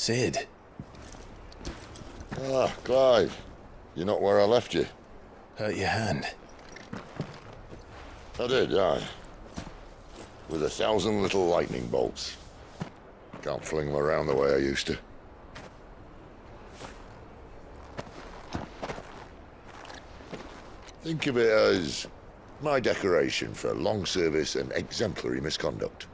Sid. Ah, Clive. You're not where I left you. Hurt your hand. I did, aye. With 1,000 little lightning bolts. Can't fling them around the way I used to. Think of it as my decoration for long service and exemplary misconduct.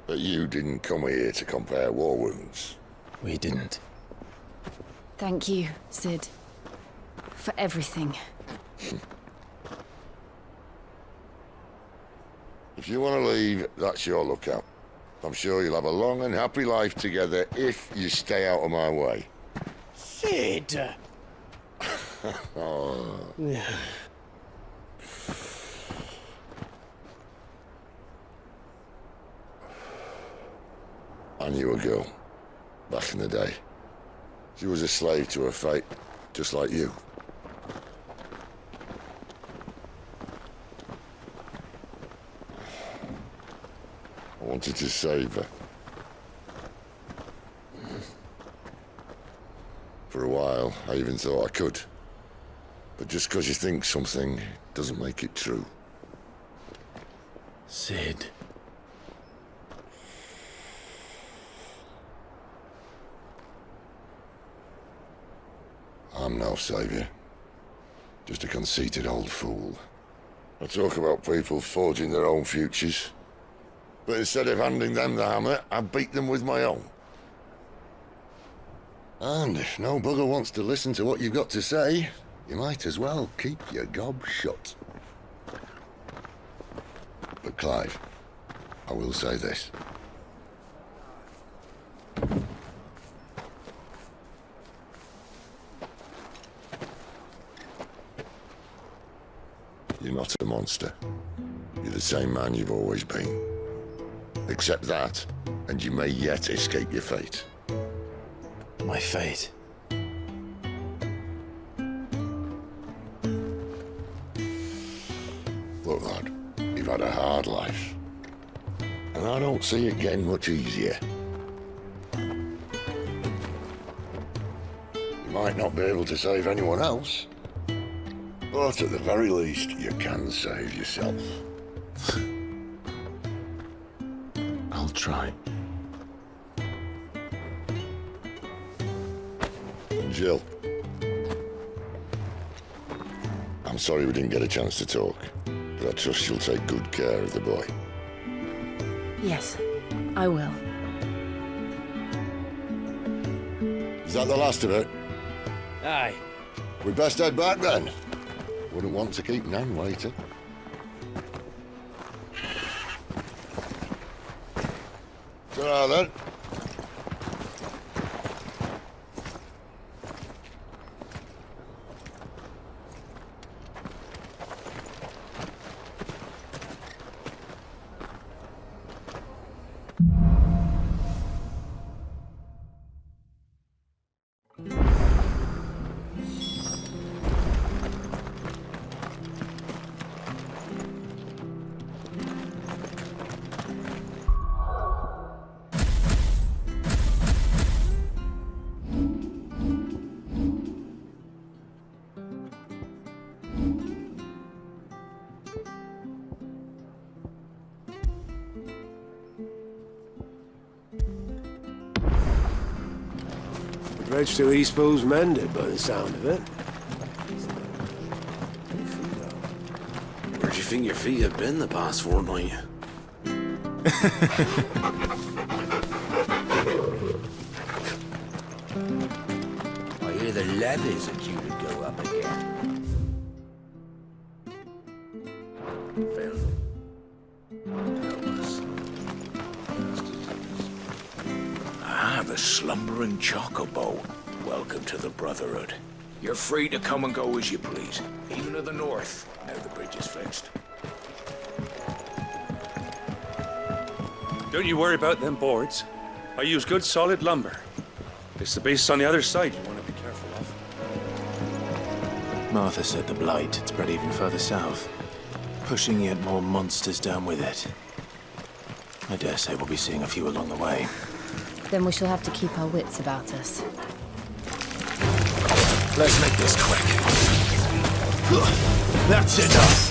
But you didn't come here to compare war wounds. We didn't. Thank you, Sid. For everything. If you want to leave, that's your lookout. I'm sure you'll have a long and happy life together if you stay out of my way. Sid! Oh. I knew a girl, back in the day. She was a slave to her fate, just like you. I wanted to save her. For a while, I even thought I could. But just because you think something doesn't make it true. Sid. I'm no savior. Just a conceited old fool. I talk about people forging their own futures. But instead of handing them the hammer, I beat them with my own. And if no bugger wants to listen to what you've got to say, you might as well keep your gob shut. But Clive, I will say this. You're not a monster. You're the same man you've always been. Accept that, and you may yet escape your fate. My fate. Look, lad, you've had a hard life. And I don't see it getting much easier. You might not be able to save anyone else, but at the very least, you can save yourself. I'll try. Jill. I'm sorry we didn't get a chance to talk, but I trust you'll take good care of the boy. Yes, I will. Is that the last of it? Aye. We best head back then. Wouldn't want to keep Nan waiting. Ta-ra then. Bridge to Eastpool's mended by the sound of it. Where'd you think your feet have been the past fortnight? I hear the levies are due to go up again. The slumbering chocobo. Welcome to the Brotherhood. You're free to come and go as you please, even to the north, now the bridge is fixed. Don't you worry about them boards. I use good solid lumber. It's the base on the other side you want to be careful of. Martha said the blight had spread even further south, pushing yet more monsters down with it. I dare say we'll be seeing a few along the way. Then we shall have to keep our wits about us. Let's make this quick. That's enough.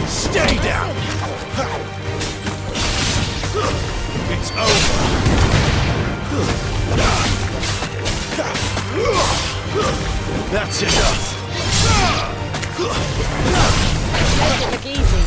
Stay down. It's over. That's enough. Look easy.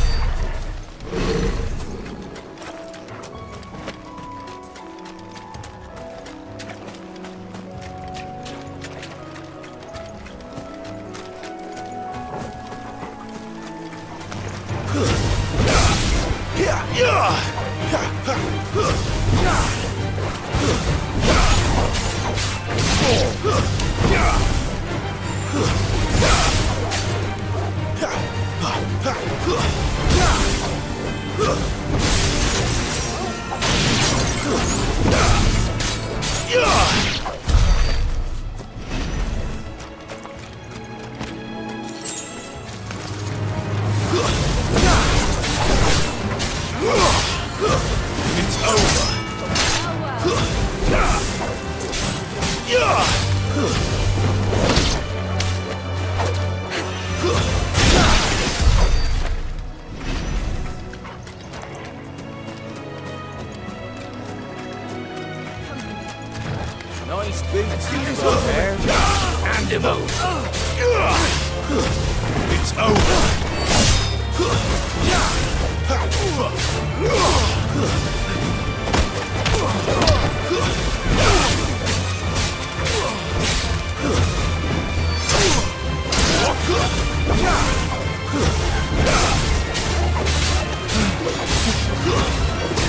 Nice big tears up there. And the move. It's over.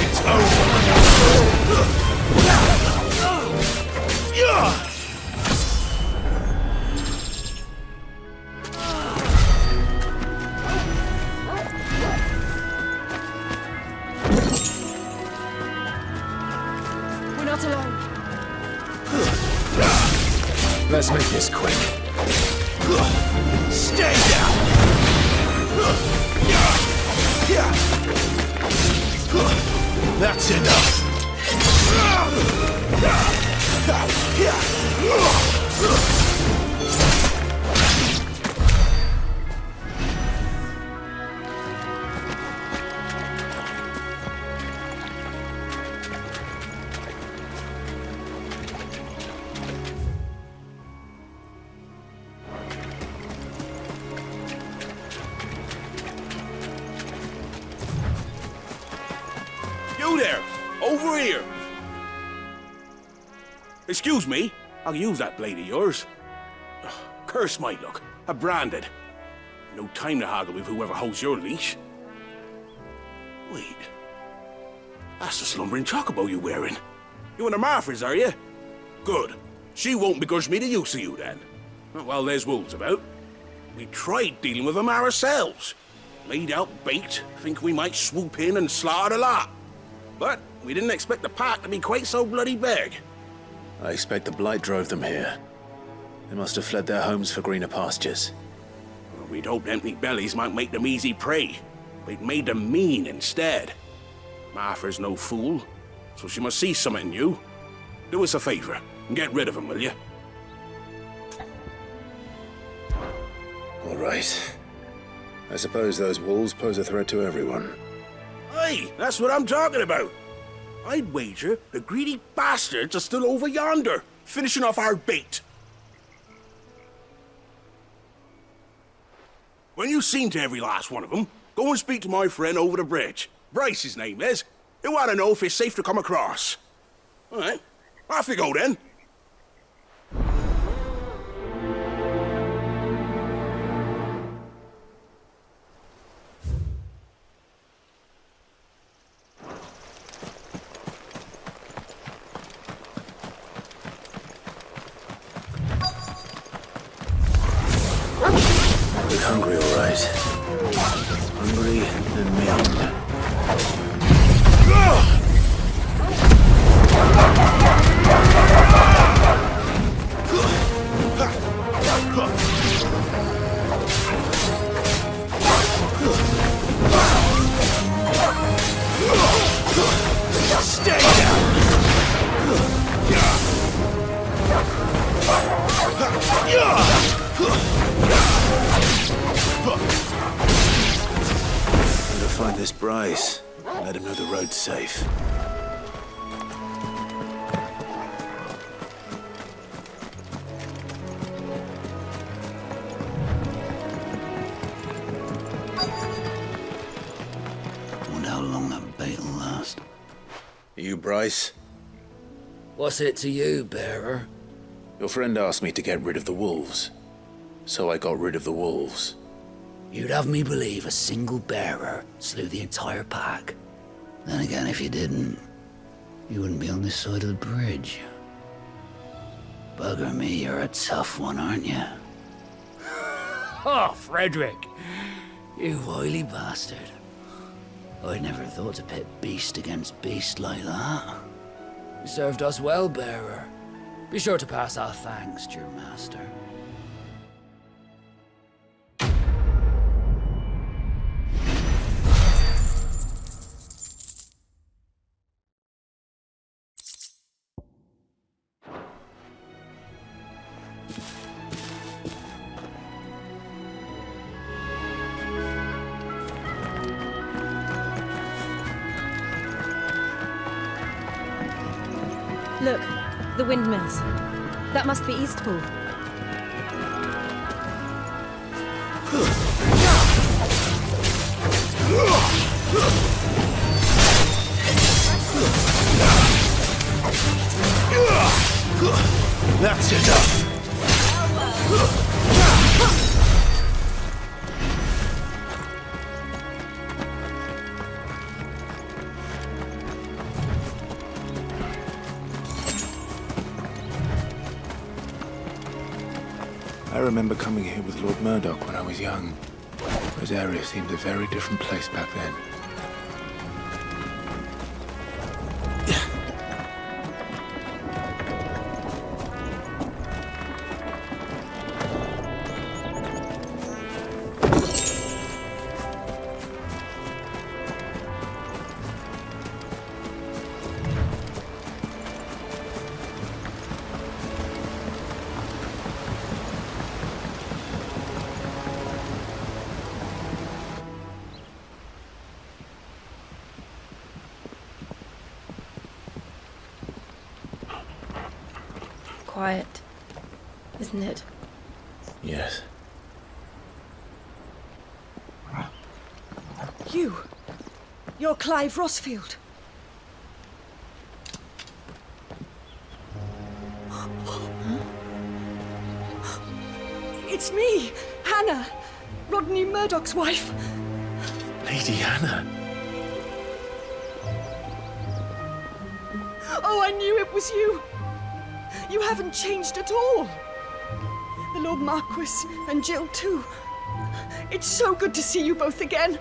It's over. We're not alone. Let's make this quick. Stay down. That's enough. You there! Over here! Excuse me, I'll use that blade of yours. Ugh, curse my luck, I'm branded. No time to haggle with whoever holds your leash. Wait, that's the slumbering chocobo you're wearing. You and the Marthas, are you? Good. She won't begrudge me the use of you then. Not while there's wolves about. We tried dealing with them ourselves. Laid out bait, think we might swoop in and slaughter the lot. But we didn't expect the pack to be quite so bloody big. I expect the blight drove them here. They must have fled their homes for greener pastures. Well, we'd hoped empty bellies might make them easy prey. But it made them mean instead. Martha's no fool, so she must see something in you. Do us a favor and get rid of them, will you? All right. I suppose those wolves pose a threat to everyone. Hey, that's what I'm talking about. I'd wager the greedy bastards are still over yonder, finishing off our bait. When you've seen to every last one of them, go and speak to my friend over the bridge. Bryce, his name is. He want to know if it's safe to come across. All right, off you go then. Let him know the road's safe. Wonder how long that bait'll last. You, Bryce? What's it to you, bearer? Your friend asked me to get rid of the wolves. So I got rid of the wolves. You'd have me believe a single bearer slew the entire pack. Then again, if you didn't, you wouldn't be on this side of the bridge. Bugger me, you're a tough one, aren't you? Oh, Frederick! You wily bastard. I'd never thought to pit beast against beast like that. You served us well, bearer. Be sure to pass our thanks to your master. Look, the windmills. That must be Eastpool. That's enough! I remember coming here with Lord Murdoch when I was young. This area seemed a very different place back then. Quiet, isn't it? Yes. You're Clive Rossfield. It's me, Hannah, Rodney Murdoch's wife. Lady Hannah. Oh, I knew it was you. You haven't changed at all. The Lord Marquis and Jill too. It's so good to see you both again.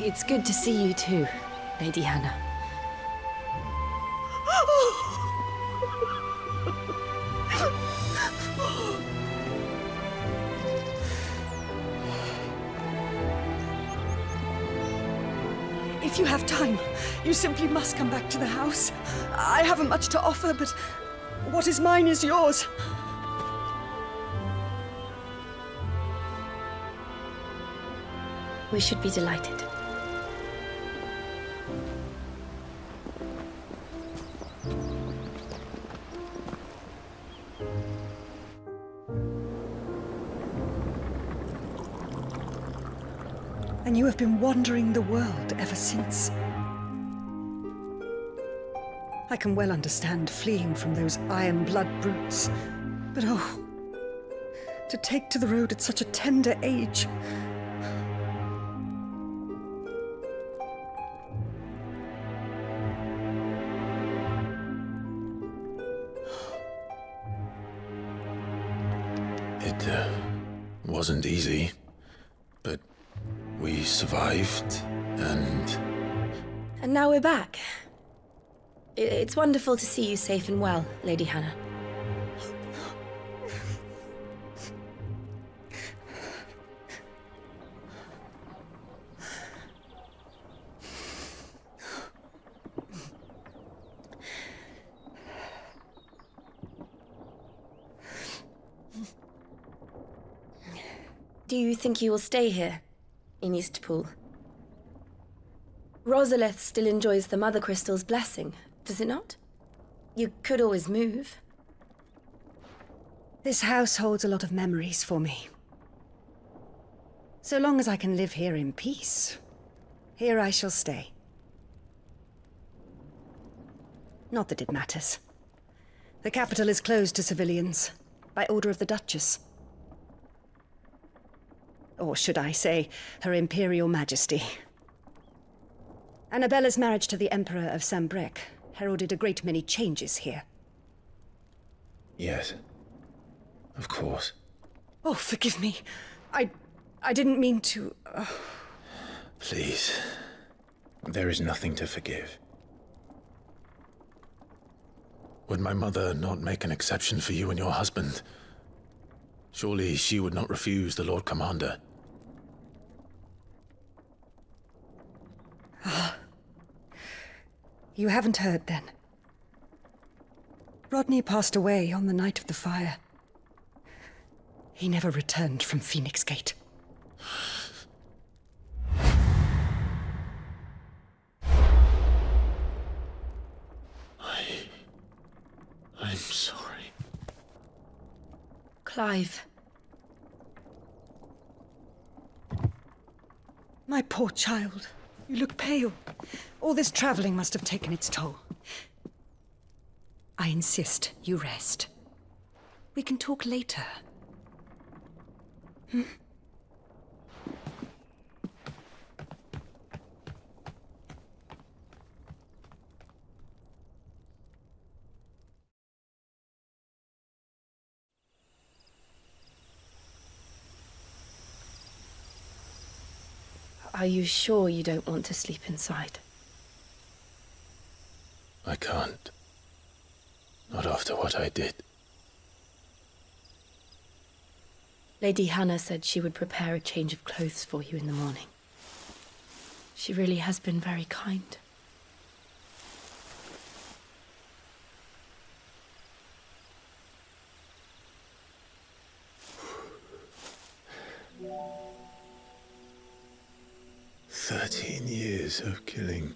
It's good to see you too, Lady Hannah. If you have time, you simply must come back to the house. I haven't much to offer, but what is mine is yours. We should be delighted. And you have been wandering the world ever since. I can well understand fleeing from those iron blood brutes, but oh, to take to the road at such a tender age. It wasn't easy, but we survived, and now we're back. It's wonderful to see you safe and well, Lady Hannah. Do you think you will stay here in Eastpool. Rosalith still enjoys the Mother Crystal's blessing, does it not? You could always move. This house holds a lot of memories for me. So long as I can live here in peace, here I shall stay. Not that it matters. The capital is closed to civilians, by order of the Duchess. Or should I say, Her Imperial Majesty. Annabella's marriage to the Emperor of Sambrec heralded a great many changes here. Yes. Of course. Oh, forgive me. I didn't mean to... Please. There is nothing to forgive. Would my mother not make an exception for you and your husband? Surely she would not refuse the Lord Commander. You haven't heard, then. Rodney passed away on the night of the fire. He never returned from Phoenix Gate. I'm sorry. Clive. My poor child. You look pale. All this traveling must have taken its toll. I insist you rest. We can talk later. Are you sure you don't want to sleep inside? I can't. Not after what I did. Lady Hannah said she would prepare a change of clothes for you in the morning. She really has been very kind. Years of killing.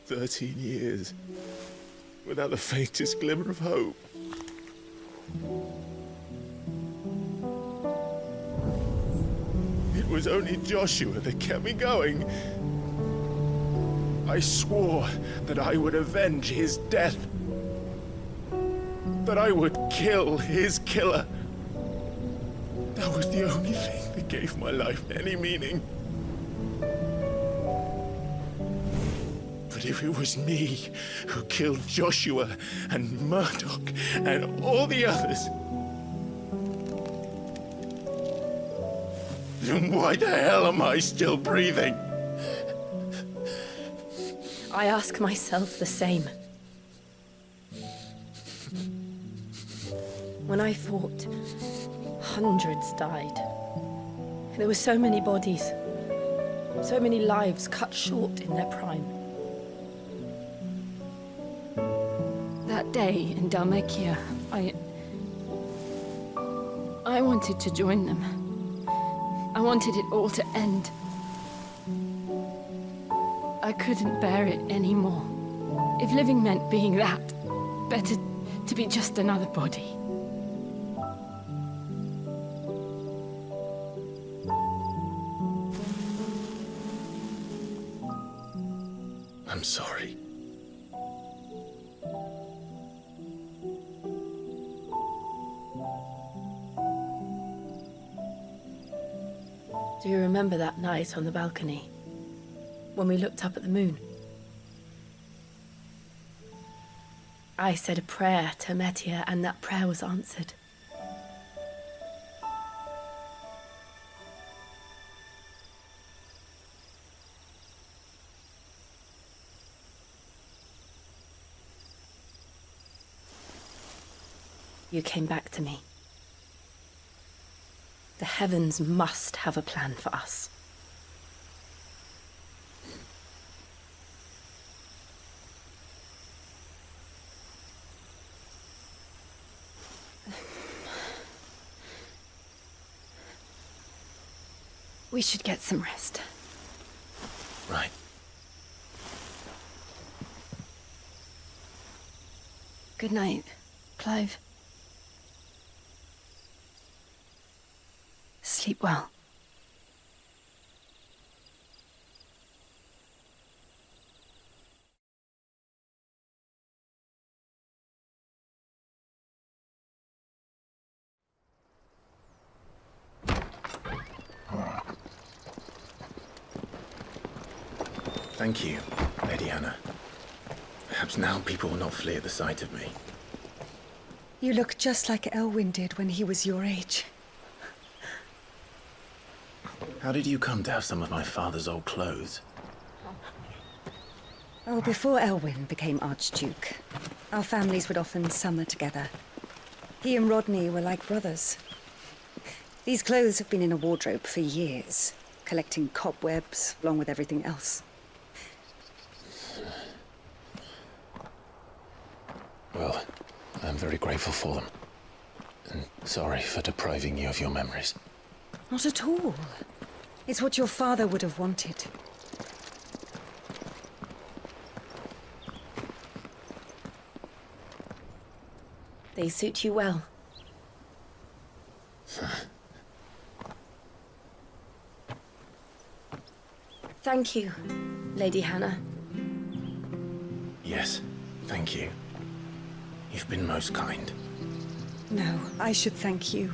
13 years without the faintest glimmer of hope. It was only Joshua that kept me going. I swore that I would avenge his death. That I would kill his killer. That was the only thing that gave my life any meaning. But if it was me who killed Joshua and Murdoch and all the others, then why the hell am I still breathing? I ask myself the same. When I fought, hundreds died. There were so many bodies, so many lives cut short in their prime. That day in Dalmacia, I wanted to join them. I wanted it all to end. I couldn't bear it anymore. If living meant being that, better to be just another body. I'm sorry. Do you remember that night on the balcony, when we looked up at the moon? I said a prayer to Metia, and that prayer was answered. You came back to me. The heavens must have a plan for us. We should get some rest. Right. Good night, Clive. Sleep well. Thank you, Lady Hannah. Perhaps now people will not flee at the sight of me. You look just like Elwyn did when he was your age. How did you come to have some of my father's old clothes? Oh, before Elwyn became Archduke, our families would often summer together. He and Rodney were like brothers. These clothes have been in a wardrobe for years, collecting cobwebs along with everything else. Well, I'm very grateful for them. And sorry for depriving you of your memories. Not at all. It's what your father would have wanted. They suit you well. Thank you, Lady Hannah. Yes, thank you. You've been most kind. No, I should thank you.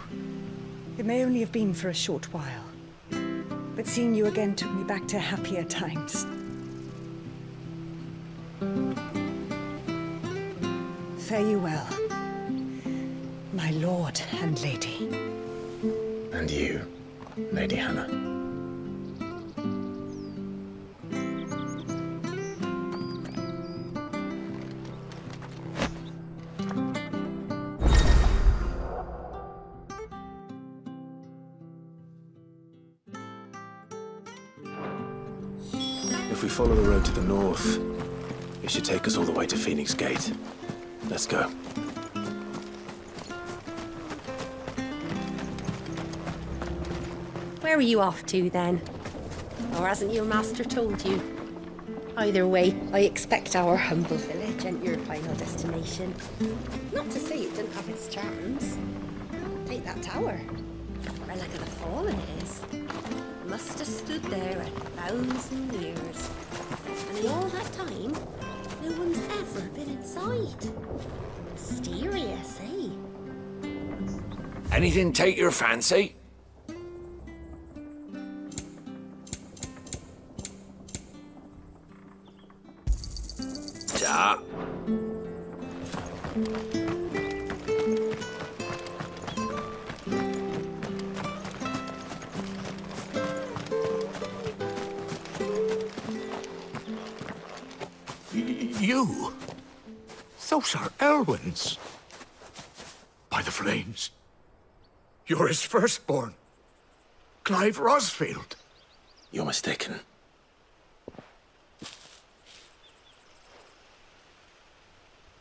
It may only have been for a short while, but seeing you again took me back to happier times. Fare you well, my lord and lady. And you, Lady Hannah. If we follow the road to the north, it should take us all the way to Phoenix Gate. Let's go. Where are you off to, then? Or hasn't your master told you? Either way, I expect our humble village and your final destination. Not to say it didn't have its charms. Take that tower. Relic of the fallen it is. Must have stood there 1,000 years. And in all that time, no one's ever been inside. Mysterious, eh? Anything take your fancy? Ta. You? Those are Elwyn's. By the flames. You're his firstborn. Clive Rosfield. You're mistaken.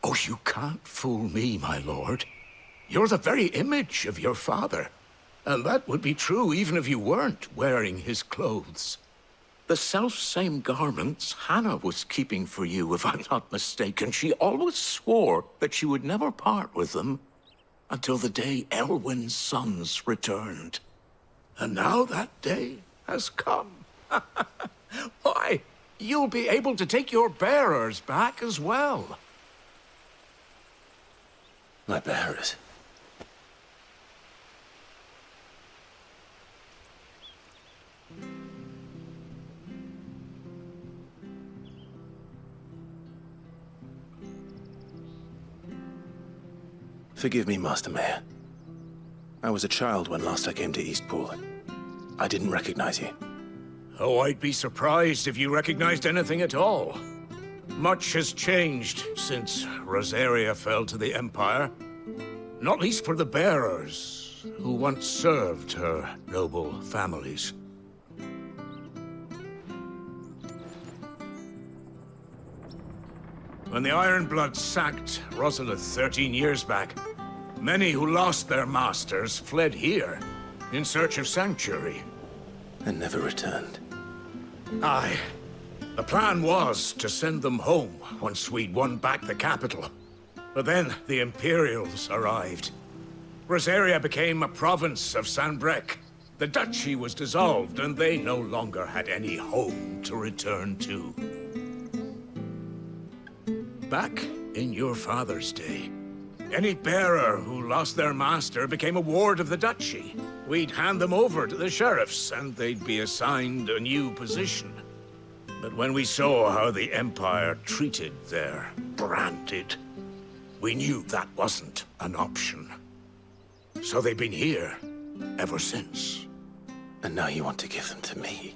Oh, you can't fool me, my lord. You're the very image of your father. And that would be true even if you weren't wearing his clothes. The self-same garments Hannah was keeping for you, if I'm not mistaken. She always swore that she would never part with them until the day Elwyn's sons returned. And now that day has come. Why, you'll be able to take your bearers back as well. My bearers? Forgive me, Master Mayor. I was a child when last I came to Eastpool. I didn't recognize you. Oh, I'd be surprised if you recognized anything at all. Much has changed since Rosaria fell to the Empire. Not least for the bearers, who once served her noble families. When the Ironbloods sacked Rosalith 13 years back, many who lost their masters fled here in search of sanctuary. and never returned. Aye. The plan was to send them home once we'd won back the capital. But then the Imperials arrived. Rosaria became a province of Sanbreque. The duchy was dissolved, and they no longer had any home to return to. Back in your father's day, any bearer who lost their master became a ward of the duchy. We'd hand them over to the sheriffs, and they'd be assigned a new position. But when we saw how the Empire treated their branded, we knew that wasn't an option. So they've been here ever since. And now you want to give them to me?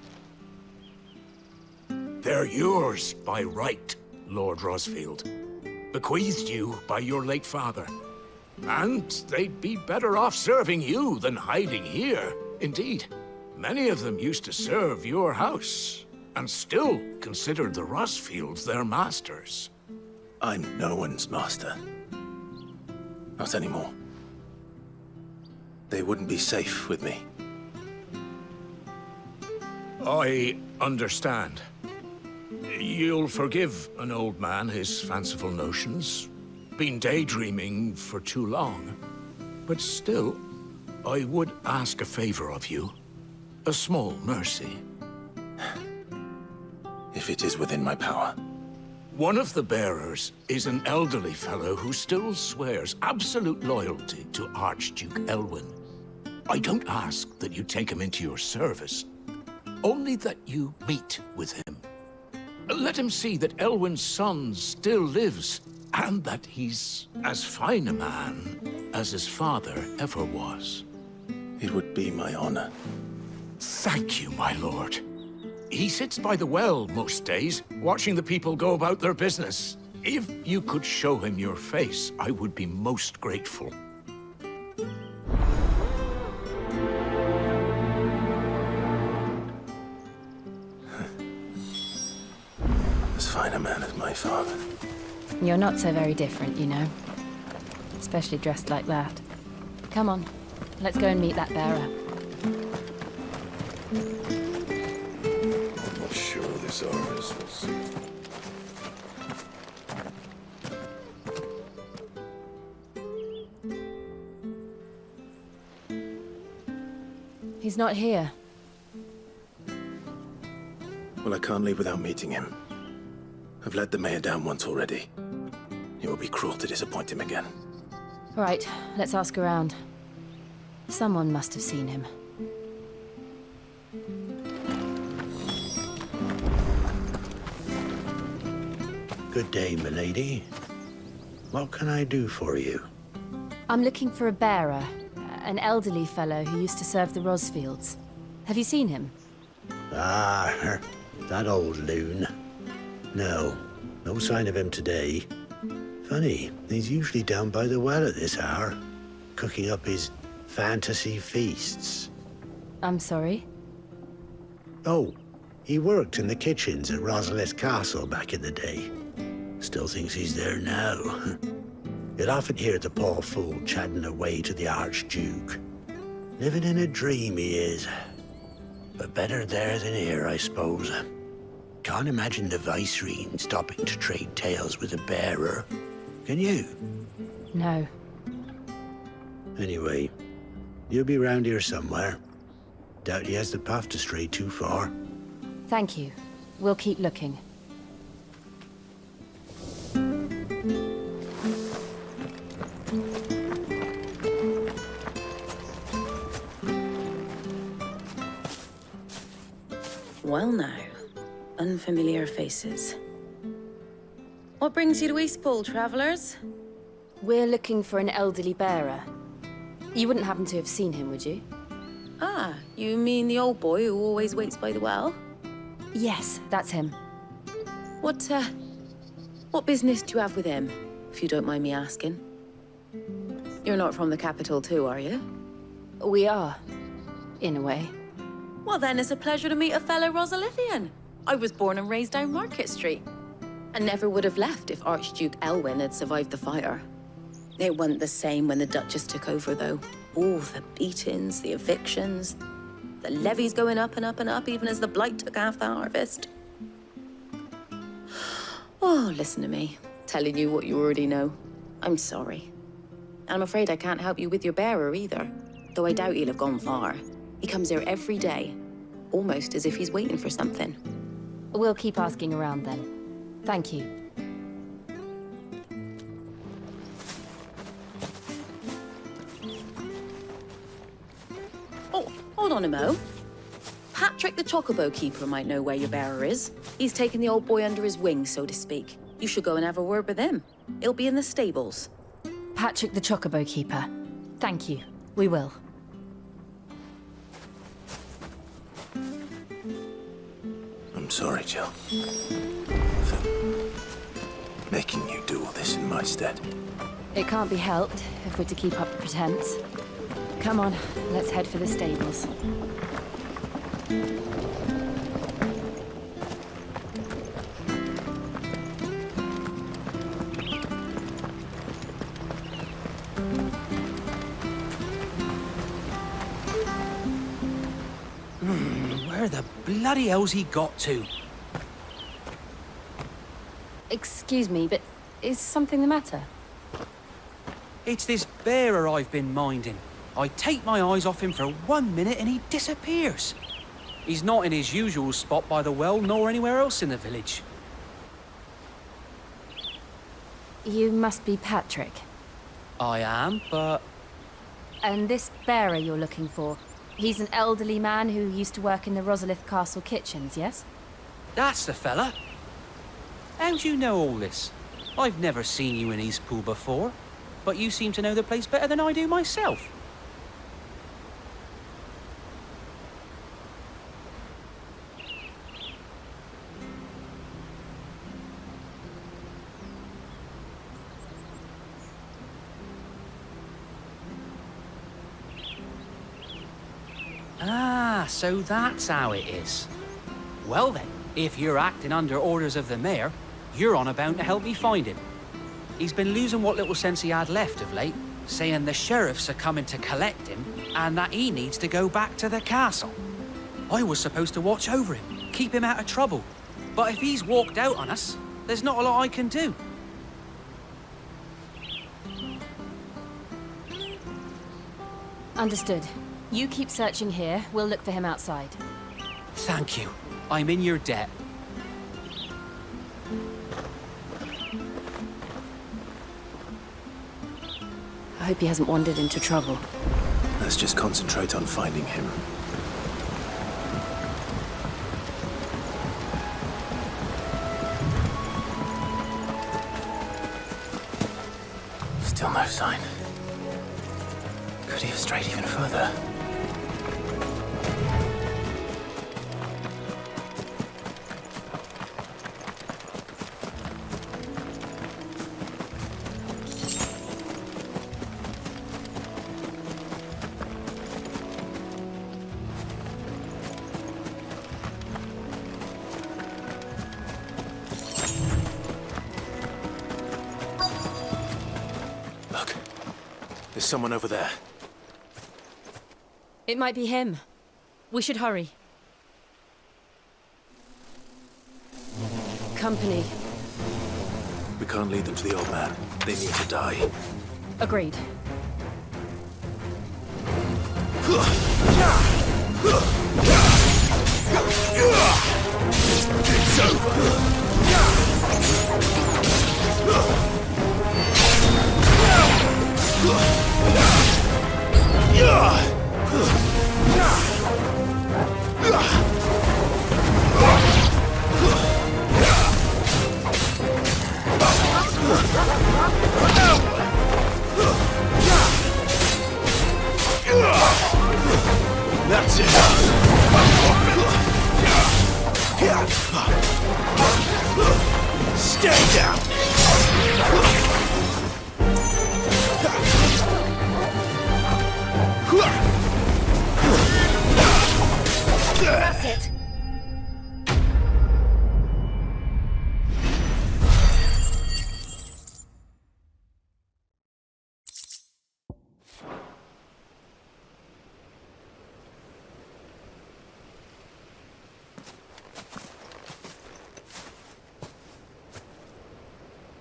They're yours by right, Lord Rosfield. Bequeathed you by your late father. And they'd be better off serving you than hiding here. Indeed, many of them used to serve your house, and still considered the Rosfields their masters. I'm no one's master. Not anymore. They wouldn't be safe with me. I understand. You'll forgive an old man his fanciful notions. Been daydreaming for too long. But still, I would ask a favor of you. A small mercy. If it is within my power. One of the bearers is an elderly fellow who still swears absolute loyalty to Archduke Elwyn. I don't ask that you take him into your service, only that you meet with him. Let him see that Elwyn's son still lives, and that he's as fine a man as his father ever was. It would be my honor. Thank you, my lord. He sits by the well most days, watching the people go about their business. If you could show him your face, I would be most grateful. As fine a man as my father. You're not so very different, you know. Especially dressed like that. Come on, let's go and meet that bearer. I'm not sure this armor's will suit. He's not here. Well, I can't leave without meeting him. I've let the mayor down once already. It would be cruel to disappoint him again. Right, let's ask around. Someone must have seen him. Good day, milady. What can I do for you? I'm looking for a bearer. An elderly fellow who used to serve the Rosfields. Have you seen him? Ah, that old loon. No sign of him today. Funny, he's usually down by the well at this hour, cooking up his fantasy feasts. I'm sorry? Oh, he worked in the kitchens at Rosalith Castle back in the day. Still thinks he's there now. You'd often hear the poor fool chatting away to the Archduke. Living in a dream he is. But better there than here, I suppose. Can't imagine the Viceroy stopping to trade tales with a bearer. Can you? No. Anyway, you'll be round here somewhere. Doubt he has the path to stray too far. Thank you. We'll keep looking. Well now, unfamiliar faces. What brings you to Eastpool, travellers? We're looking for an elderly bearer. You wouldn't happen to have seen him, would you? Ah, you mean the old boy who always waits by the well? Yes, that's him. What business do you have with him, if you don't mind me asking? You're not from the capital too, are you? We are, in a way. Well then, it's a pleasure to meet a fellow Rosalithian. I was born and raised down Market Street. And never would have left if Archduke Elwyn had survived the fire. It wasn't the same when the Duchess took over, though. Oh, the beatings, the evictions. The levy's going up and up and up, even as the blight took half the harvest. Oh, listen to me, telling you what you already know. I'm sorry. I'm afraid I can't help you with your bearer either, though I doubt he'll have gone far. He comes here every day, almost as if he's waiting for something. We'll keep asking around then. Thank you. Oh, hold on a mo. Patrick the Chocobo Keeper might know where your bearer is. He's taken the old boy under his wing, so to speak. You should go and have a word with him. He'll be in the stables. Patrick the Chocobo Keeper. Thank you. We will. I'm sorry, Jill. For making you do all this in my stead. It can't be helped if we're to keep up the pretense. Come on, let's head for the stables. Where the bloody hell's he got to? Excuse me, but is something the matter? It's this bearer I've been minding. I take my eyes off him for 1 minute and he disappears. He's not in his usual spot by the well, nor anywhere else in the village. You must be Patrick. I am, but... And this bearer you're looking for, he's an elderly man who used to work in the Rosalith Castle kitchens, yes? That's the fella. How do you know all this? I've never seen you in Eastpool before, but you seem to know the place better than I do myself. Ah, so that's how it is. Well then, if you're acting under orders of the mayor, you're on about to help me find him. He's been losing what little sense he had left of late, saying the sheriffs are coming to collect him and that he needs to go back to the castle. I was supposed to watch over him, keep him out of trouble. But if he's walked out on us, there's not a lot I can do. Understood. You keep searching here, we'll look for him outside. Thank you. I'm in your debt. I hope he hasn't wandered into trouble. Let's just concentrate on finding him. Still no sign. Could he have strayed even further? Look, there's someone over there. It might be him. We should hurry. Company. We can't lead them to the old man. They need to die. Agreed. It's over. That's it. Stay down.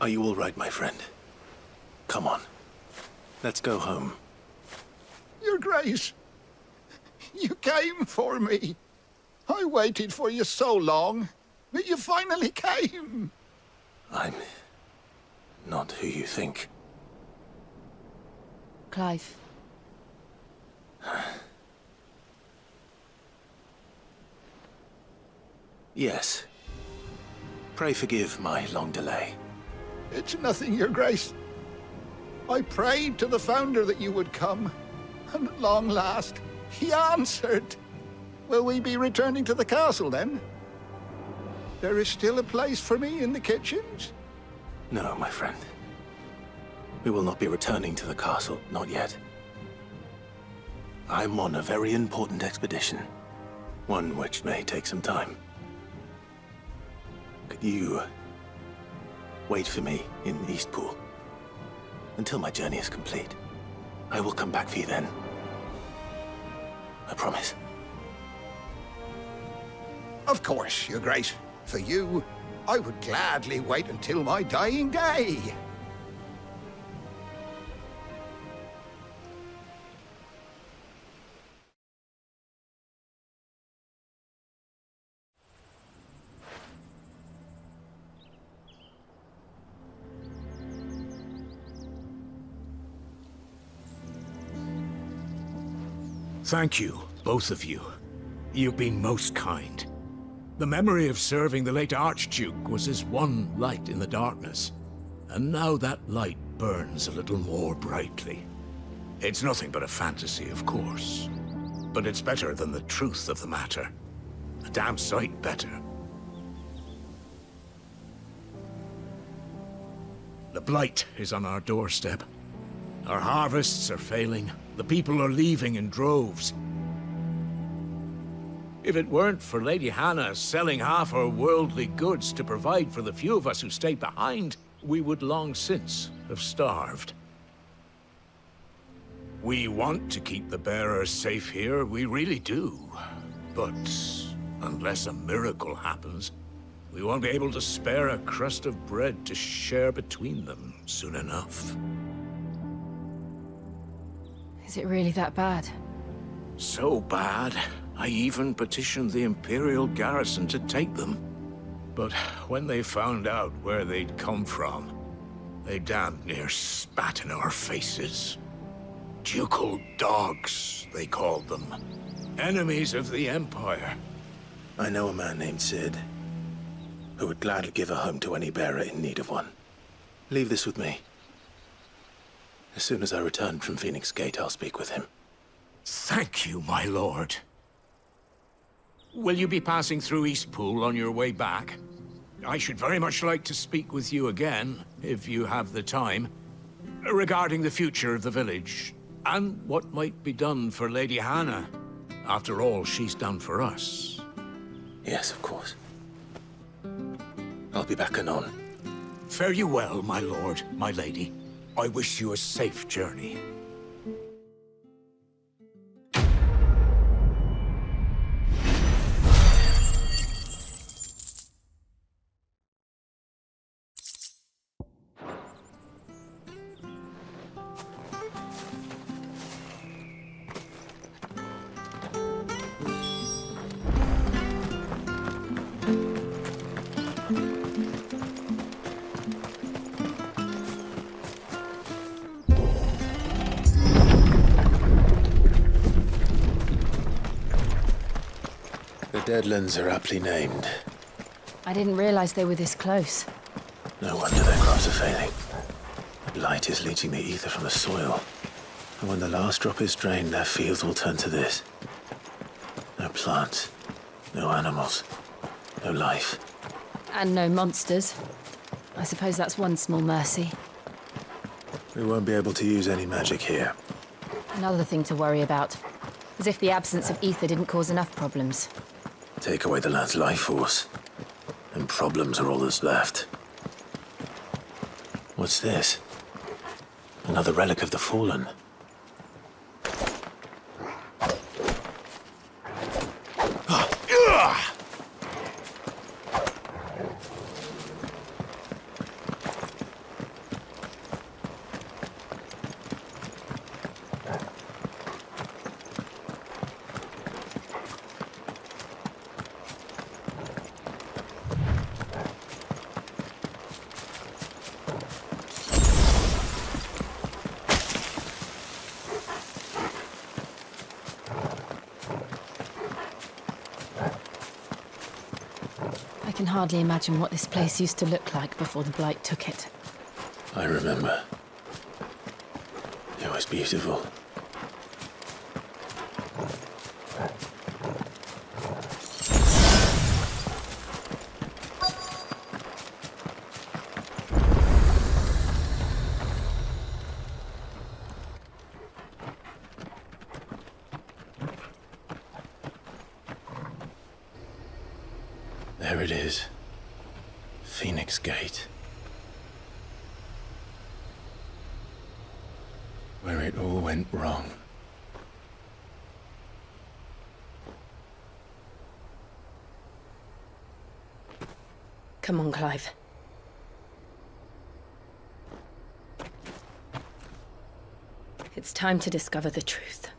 Are you all right, my friend? Come on. Let's go home. Your Grace, you came for me. I waited for you so long, but you finally came. I'm not who you think. Clive. Yes. Pray forgive my long delay. It's nothing, Your Grace. I prayed to the Founder that you would come, and at long last, he answered. Will we be returning to the castle, then? There is still a place for me in the kitchens? No, my friend. We will not be returning to the castle, not yet. I'm on a very important expedition. One which may take some time. Could you wait for me in Eastpool until my journey is complete? I will come back for you then. I promise. Of course, Your Grace. For you, I would gladly wait until my dying day. Thank you, both of you. You've been most kind. The memory of serving the late Archduke was as one light in the darkness, and now that light burns a little more brightly. It's nothing but a fantasy, of course, but it's better than the truth of the matter. A damn sight better. The blight is on our doorstep. Our harvests are failing. The people are leaving in droves. If it weren't for Lady Hannah selling half her worldly goods to provide for the few of us who stayed behind, we would long since have starved. We want to keep the bearers safe here, we really do. But unless a miracle happens, we won't be able to spare a crust of bread to share between them soon enough. Is it really that bad? So bad, I even petitioned the Imperial garrison to take them. But when they found out where they'd come from, they damn near spat in our faces. Ducal dogs, they called them. Enemies of the Empire. I know a man named Sid, who would gladly give a home to any bearer in need of one. Leave this with me. As soon as I return from Phoenix Gate, I'll speak with him. Thank you, my lord. Will you be passing through Eastpool on your way back? I should very much like to speak with you again, if you have the time, regarding the future of the village, and what might be done for Lady Hannah, after all she's done for us. Yes, of course. I'll be back anon. Fare you well, my lord, my lady. I wish you a safe journey. Deadlands are aptly named. I didn't realize they were this close. No wonder their crops are failing. The blight is leaching the ether from the soil. And when the last drop is drained, their fields will turn to this. No plants, no animals, no life. And no monsters. I suppose that's one small mercy. We won't be able to use any magic here. Another thing to worry about. As if the absence of ether didn't cause enough problems. Take away the land's life force, and problems are all that's left. What's this? Another relic of the Fallen. can hardly imagine what this place used to look like before the Blight took it. I remember. It was beautiful. There it is. Phoenix Gate. Where it all went wrong. Come on, Clive. It's time to discover the truth.